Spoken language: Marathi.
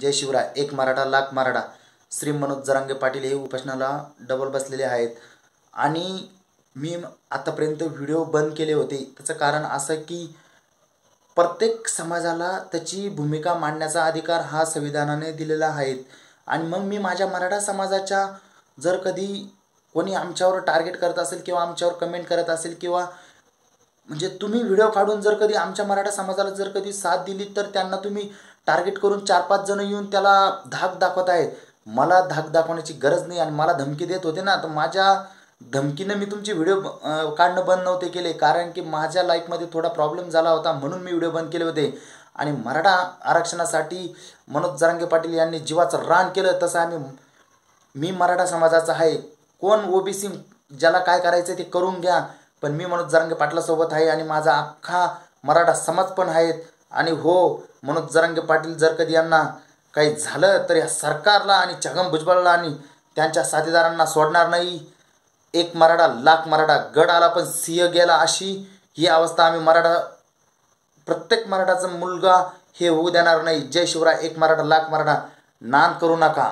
जय शिवराय, एक मराठा लाख मराठा. श्री मनोज जरांगे पाटील हे उपोषणाला डबल बसलेले आहेत. आणि मी आतापर्यंत व्हिडिओ बंद केले होते. त्याचं कारण असं की प्रत्येक समाजाला त्याची भूमिका मांडण्याचा अधिकार हा संविधानाने दिलेला आहे. आणि मग मी माझ्या मराठा समाजाच्या जर कधी कोणी आमच्यावर टार्गेट करत असेल किंवा आमच्यावर कमेंट करत असेल किंवा म्हणजे तुम्ही व्हिडिओ काढून जर कधी आमच्या मराठा समाजाला जर कधी साथ दिली तर त्यांना तुम्ही टार्गेट करून 4-5 जण येऊन त्याला धाक दाखवत आहे. मला धाक दाखवण्याची गरज नाही. आणि मला धमकी देत होते ना, तर माझ्या धमकीने मी तुमचे व्हिडिओ काढणं बंद नव्हते केले. कारण की माझ्या लाईफमध्ये थोडा प्रॉब्लेम झाला होता म्हणून मी व्हिडिओ बंद केले होते. आणि मराठा आरक्षणासाठी मनोज जरांगे पाटील यांनी जीवाचं रान केलं. तसं मी मराठा समाजाचा आहे. कोण ओबीसी ज्याला काय करायचं ते करून घ्या, पण मी मनोज जरांगे पाटलासोबत आहे आणि माझा अख्खा मराठा समाज पण आहेत. आणि हो, मनोज जरांगे पाटील जर कधी यांना काही झालं तर या सरकारला आणि छगन भुजबळला आणि त्यांच्या साथीदारांना सोडणार नाही. एक मराठा लाख मराठा, गड आला पण सिंह गेला, अशी ही अवस्था आम्ही प्रत्येक मराठाचा मुलगा हे होऊ देणार नाही. जय शिवराय, एक मराठा लाख मराठा. नान करू नका.